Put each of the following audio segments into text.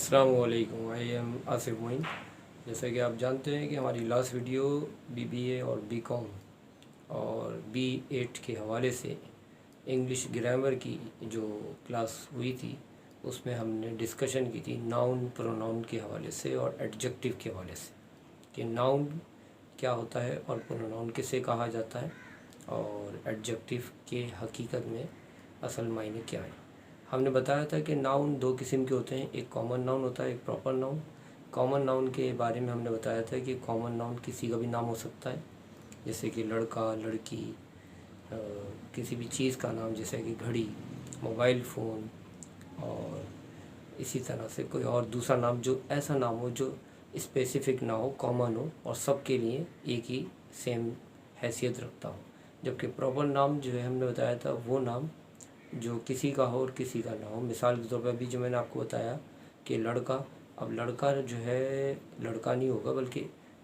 अस्सलाम वालेकुम। I am Asif Moin. जैसा कि आप जानते हैं कि हमारी लास्ट वीडियो बीबीए और बीकॉम और बी8 के हवाले से इंग्लिश ग्रामर की जो क्लास हुई थी उसमें हमने डिस्कशन की थी नाउन प्रोनाउन के हवाले से और एडजेक्टिव के हवाले से कि नाउन क्या होता है और प्रोनाउन किसे कहा जाता है और एडजेक्टिव के हकीकत में असल मायने क्या है। हमने बताया था कि नाउन दो किस्म के होते हैं, एक कॉमन नाउन होता है, एक प्रॉपर नाउन। कॉमन नाउन के बारे में हमने बताया था कि कॉमन नाउन किसी का भी नाम हो सकता है, जैसे कि लड़का, लड़की, किसी भी चीज़ का नाम जैसे कि घड़ी, मोबाइल फ़ोन, और इसी तरह से कोई और दूसरा नाम जो ऐसा नाम हो जो स्पेसिफिक ना हो, कॉमन हो और सबके लिए एक ही सेम हैसियत रखता हो। जबकि प्रॉपर नाम जो है हमने बताया था वो नाम जो किसी का हो और किसी का ना हो। मिसाल के तौर पर अभी जो मैंने आपको बताया कि लड़का, अब लड़का जो है लड़का नहीं होगा बल्कि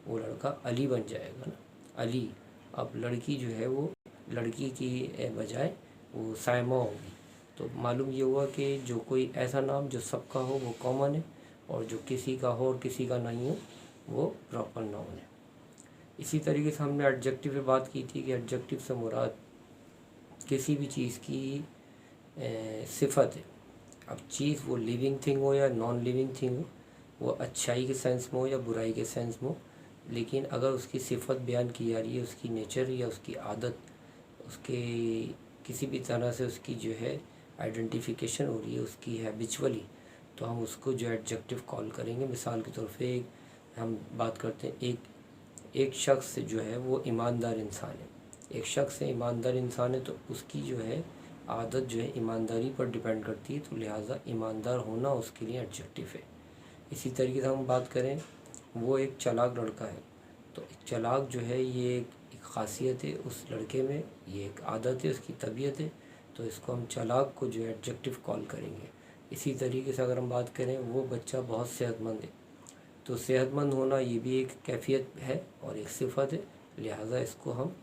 वो लड़का अली बन जाएगा ना, अली। अब लड़की जो है वो लड़की की बजाय वो सायमा होगी। तो मालूम ये हुआ कि जो कोई ऐसा नाम जो सबका हो वो कॉमन है और जो किसी का हो और किसी का नहीं हो वो प्रॉपर नाउन है। इसी तरीके से हमने एडजेक्टिव पे बात की थी कि एडजेक्टिव से मुराद किसी भी चीज़ की सिफत है। अब चीज़ वो लिविंग थिंग हो या नॉन लिविंग थिंग हो, वो अच्छाई के सेंस में हो या बुराई के सेंस में हो, लेकिन अगर उसकी सिफत बयान की जा रही है, उसकी नेचर या उसकी आदत, उसके किसी भी तरह से उसकी जो है आइडेंटिफिकेशन हो रही है उसकी हैबिचुअली, तो हम उसको जो एडजेक्टिव कॉल करेंगे। मिसाल के तौर पे हम बात करते हैं एक शख्स जो है वो ईमानदार इंसान है। एक शख्स है ईमानदार इंसान है तो उसकी जो है आदत जो है ईमानदारी पर डिपेंड करती है, तो लिहाजा ईमानदार होना उसके लिए एडजेक्टिव है। इसी तरीके से हम बात करें वो एक चालाक लड़का है, तो चालाक जो है ये एक ख़ासियत है उस लड़के में, ये एक आदत है, उसकी तबीयत है, तो इसको हम चालाक को जो है एडजेक्टिव कॉल करेंगे। इसी तरीके से अगर हम बात करें वो बच्चा बहुत सेहतमंद है, तो सेहतमंद होना ये भी एक कैफियत है और एक सिफत है, लिहाजा इसको हम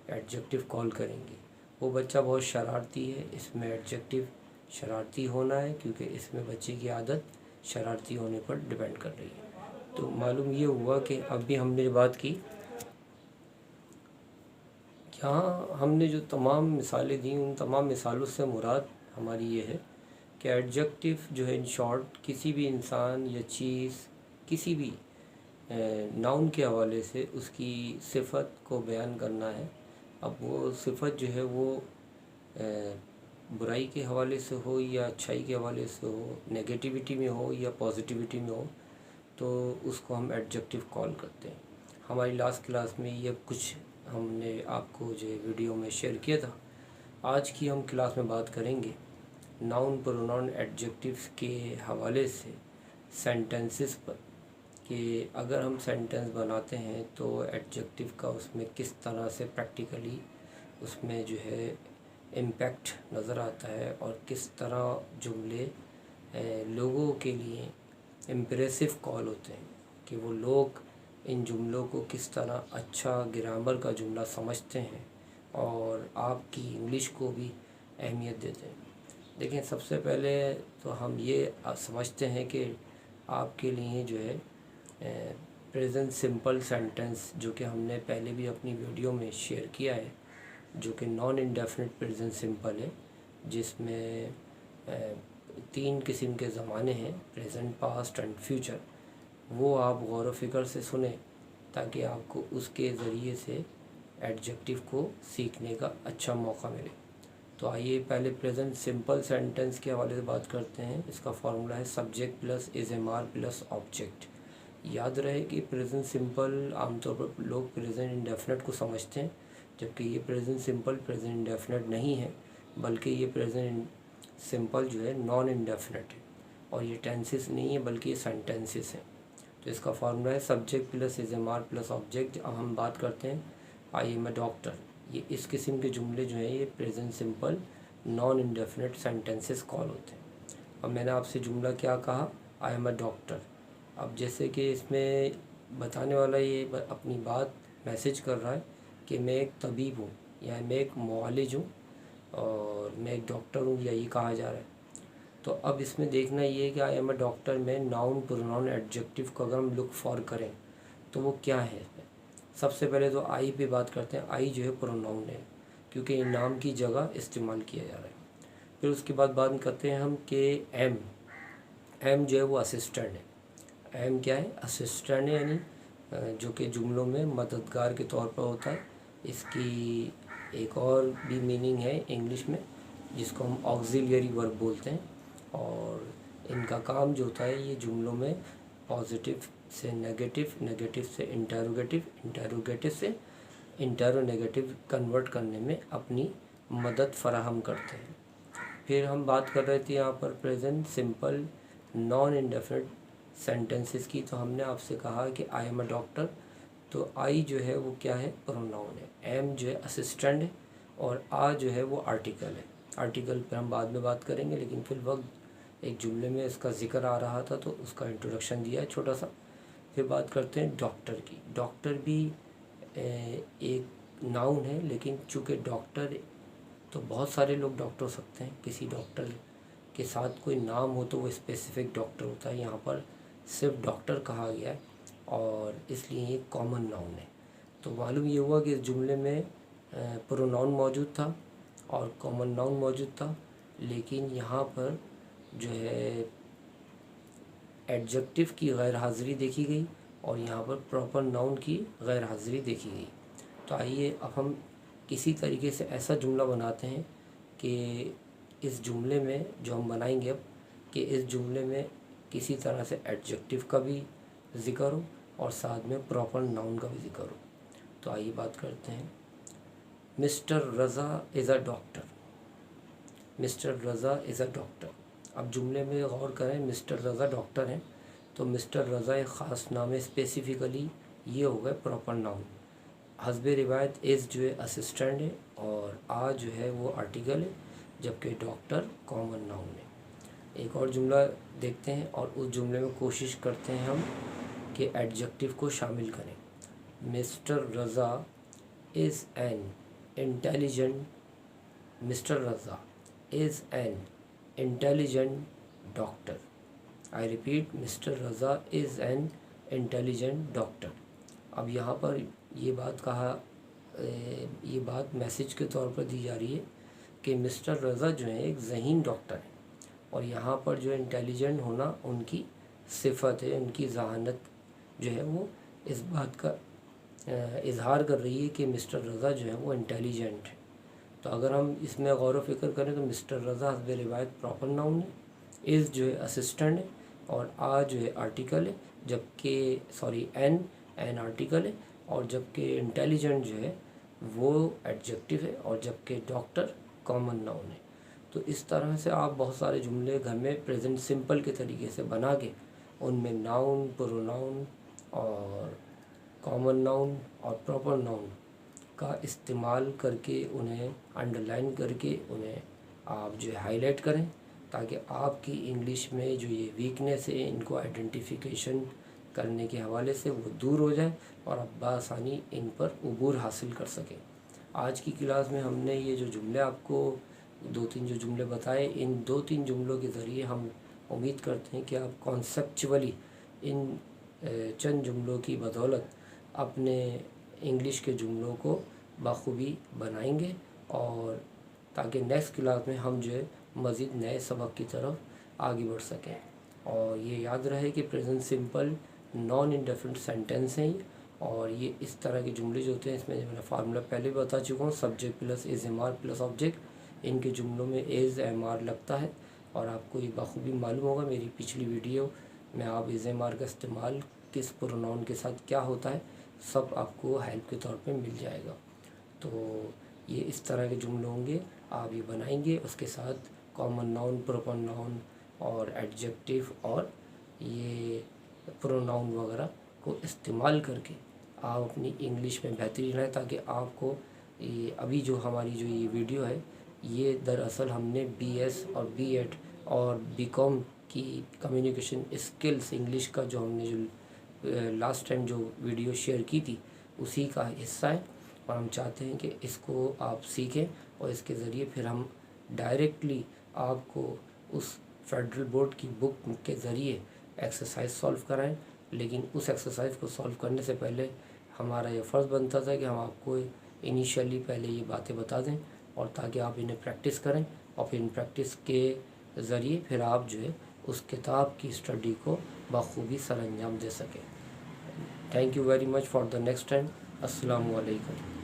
एडजेक्टिव कॉल करेंगे। वो बच्चा बहुत शरारती है, इसमें एडजेक्टिव शरारती होना है क्योंकि इसमें बच्चे की आदत शरारती होने पर डिपेंड कर रही है। तो मालूम ये हुआ कि अभी हमने बात की, यहाँ हमने जो तमाम मिसालें दी उन तमाम मिसालों से मुराद हमारी ये है कि एडजेक्टिव जो है इन शॉर्ट किसी भी इंसान या चीज़, किसी भी नाउन के हवाले से उसकी सिफत को बयान करना है। अब वो सिफत जो है वो बुराई के हवाले से हो या अच्छाई के हवाले से हो, नेगेटिविटी में हो या पॉजिटिविटी में हो, तो उसको हम एडजेक्टिव कॉल करते हैं। हमारी लास्ट क्लास में ये कुछ हमने आपको जो वीडियो में शेयर किया था। आज की हम क्लास में बात करेंगे नाउन प्रोनाउन एडजेक्टिव्स के हवाले से सेंटेंसेस पर, कि अगर हम सेंटेंस बनाते हैं तो एडजेक्टिव का उसमें किस तरह से प्रैक्टिकली उसमें जो है इम्पैक्ट नज़र आता है और किस तरह जुमले लोगों के लिए इम्प्रेसिव कॉल होते हैं, कि वो लोग इन जुमलों को किस तरह अच्छा ग्रामर का जुमला समझते हैं और आपकी इंग्लिश को भी अहमियत देते हैं। देखें, सबसे पहले तो हम ये समझते हैं कि आपके लिए जो है प्रेजेंट सिंपल सेंटेंस, जो कि हमने पहले भी अपनी वीडियो में शेयर किया है, जो कि नॉन इंडेफिनिट प्रेजेंट सिंपल है, जिसमें 3 किस्म के ज़माने हैं, प्रेजेंट, पास्ट एंड फ्यूचर। वो आप गौर व फिक्र से सुने ताकि आपको उसके ज़रिए से एडजेक्टिव को सीखने का अच्छा मौका मिले। तो आइए पहले प्रेजेंट सिंपल सेंटेंस के हवाले से बात करते हैं। इसका फार्मूला है subject plus is am are plus object. याद रहे कि प्रेजेंट सिंपल आमतौर पर लोग प्रेजेंट इंडेफिनिट को समझते हैं, जबकि ये प्रेजेंट सिंपल प्रेजेंट इंडेफिनिट नहीं है, बल्कि ये प्रेजेंट सिंपल जो है नॉन इंडेफिनिट है और ये टेंसेस नहीं है बल्कि ये सेंटेंसेस हैं। तो इसका फार्मूला है subject plus is am are plus object. अब हम बात करते हैं आई एम ए डॉक्टर। ये इस किस्म के जुमले जो हैं ये present simple non indefinite sentences call होते हैं। अब मैंने आपसे जुमला क्या कहा, आई एम ए डॉक्टर। अब जैसे कि इसमें बताने वाला ये अपनी बात मैसेज कर रहा है कि मैं एक तबीब हूँ या मैं एक मुआलिज हूँ और मैं एक डॉक्टर हूँ, या ये कहा जा रहा है। तो अब इसमें देखना ये है कि आई एम अ डॉक्टर में नाउन प्रोनाउन एडजेक्टिव को अगर हम लुक फॉर करें तो वो क्या है। सबसे पहले तो आई पे बात करते हैं। आई जो है प्रोनाउन है क्योंकि नाम की जगह इस्तेमाल किया जा रहा है। फिर उसके बाद बात करते हैं हम कि एम जो है वो असिस्टेंट है। एम क्या है, असिस्टेंट है, यानी जो कि जुमलों में मददगार के तौर पर होता है। इसकी एक और भी मीनिंग है इंग्लिश में जिसको हम ऑक्सिलियरी वर्ब बोलते हैं। और इनका काम जो होता है ये जुमलों में पॉजिटिव से नेगेटिव, नेगेटिव से इंटरोगेटिव, इंटरोगेटिव से इंटरोनेगेटिव कन्वर्ट करने में अपनी मदद फराहम करते हैं। फिर हम बात कर रहे थे यहाँ पर present simple non indefinite sentences की। तो हमने आपसे कहा कि आई एम अ डॉक्टर, तो आई जो है वो क्या है, प्रोनाउन है। एम जो है असिस्टेंट है और आ जो है वो आर्टिकल है। आर्टिकल पर हम बाद में बात करेंगे, लेकिन फिर वक्त एक जुमले में इसका जिक्र आ रहा था तो उसका इंट्रोडक्शन दिया है छोटा सा। फिर बात करते हैं डॉक्टर की। डॉक्टर भी एक नाउन है, लेकिन चूँकि डॉक्टर तो बहुत सारे लोग डॉक्टर हो सकते हैं। किसी डॉक्टर के साथ कोई नाम हो तो वो स्पेसिफिक डॉक्टर होता है। यहाँ पर सिर्फ डॉक्टर कहा गया है और इसलिए ये कॉमन नाउन है। तो मालूम ये हुआ कि इस जुमले में प्रोनाउन मौजूद था और कॉमन नाउन मौजूद था, लेकिन यहाँ पर जो है एडजेक्टिव की गैर हाज़िरी देखी गई और यहाँ पर प्रॉपर नाउन की गैर हाज़िरी देखी गई। तो आइए अब हम किसी तरीके से ऐसा जुमला बनाते हैं कि इस जुमले में जो हम बनाएंगे अब, कि इस जुमले में किसी तरह से एडजेक्टिव का भी ज़िक्र हो और साथ में प्रॉपर नाउन का भी ज़िक्र हो। तो आइए बात करते हैं। Mister Raza is a doctor. Mister Raza is a doctor. अब जुमले में गौर करें, मिस्टर रज़ा डॉक्टर हैं तो मिस्टर रज़ा एक ख़ास नाम है, स्पेसिफ़िकली ये हो गए प्रॉपर नाउन। हस्बे रिवायत इज़ जो है असिस्टेंट है और आ जो है वो आर्टिकल है, जबकि डॉक्टर कॉमन नाउन है। एक और जुमला देखते हैं और उस जुमले में कोशिश करते हैं हम कि एडजेक्टिव को शामिल करें। Mister Raza is an intelligent. Mister Raza is an intelligent doctor. I repeat, mister Raza is an intelligent doctor. अब यहाँ पर ये बात मैसेज के तौर पर दी जा रही है कि मिस्टर रज़ा जो है एक ज़हीन डॉक्टर है और यहाँ पर जो इंटेलिजेंट होना उनकी सिफत है, उनकी ज़हानत जो है वो इस बात का इजहार कर रही है कि मिस्टर रज़ा जो है वो इंटेलिजेंट है। तो अगर हम इसमें गौर व फिक्र करें तो मिस्टर रज़ा हस्बे रिवायत प्रॉपर नाउन है, इज़ जो है असिस्टेंट है और आ जो है आर्टिकल है, जबकि एन आर्टिकल है और जबकि इंटेलिजेंट जो है वो एडजेक्टिव है और जबकि डॉक्टर कॉमन नाउन है। तो इस तरह से आप बहुत सारे जुमले घर में प्रेजेंट सिंपल के तरीके से बना के उनमें नाउन, प्रोनाउन और कॉमन नाउन और प्रॉपर नाउन का इस्तेमाल करके उन्हें अंडरलाइन करके उन्हें आप जो है हाईलाइट करें, ताकि आपकी इंग्लिश में जो ये वीकनेस है इनको आइडेंटिफिकेशन करने के हवाले से वो दूर हो जाए और आप बआसानी इन पर उबूर हासिल कर सकें। आज की क्लास में हमने ये जो जुमले आपको 2-3 जो जुमले बताए, इन 2-3 जुमलों के ज़रिए हम उम्मीद करते हैं कि आप कॉन्सेप्चुअली इन चंद जुमलों की बदौलत अपने इंग्लिश के जुमलों को बखूबी बनाएंगे और ताकि नेक्स्ट क्लास में हम जो है मज़ीद नए सबक की तरफ आगे बढ़ सकें। और ये याद रहे कि present simple non indefinite sentence हैं और ये इस तरह के जुमले जो होते हैं, इसमें मैंने फार्मूला पहले भी बता चुका हूँ, subject plus is am are plus object. इनके जुमलों में इज़ एम आर लगता है और आपको ये बखूबी मालूम होगा, मेरी पिछली वीडियो में आप इज़ एम आर का इस्तेमाल किस प्रोनाउन के साथ क्या होता है सब आपको हेल्प के तौर पे मिल जाएगा। तो ये इस तरह के जुमले होंगे, आप ये बनाएंगे, उसके साथ कॉमन नाउन, प्रॉपर नाउन और एडजेक्टिव और ये प्रोनाउन वगैरह को इस्तेमाल करके आप अपनी इंग्लिश में बेहतरी लाएँ, ताकि आपको ये अभी जो हमारी जो ये वीडियो है ये दरअसल हमने BS और B.Ed और B.Com की कम्युनिकेशन स्किल्स इंग्लिश का जो हमने जो लास्ट टाइम जो वीडियो शेयर की थी उसी का हिस्सा है और हम चाहते हैं कि इसको आप सीखें और इसके ज़रिए फिर हम डायरेक्टली आपको उस فیڈرل بورڈ کی بک کے ذریعے ایکسرسائز سولو کرائیں، لیکن اس ایکسرسائز کو سولو کرنے سے پہلے ہمارا یہ فرض بنتا تھا کہ ہم آپ کو انیشیلی پہلے یہ باتیں بتا دیں، اور تاکہ آپ انہیں پریکٹس کریں، اور پھر ان پریکٹس کے ذریعے پھر آپ جو ہے اس کتاب کی اسٹڈی کو بخوبی سر انجام دے سکیں۔ Thank you very much for the next time. السلام علیکم۔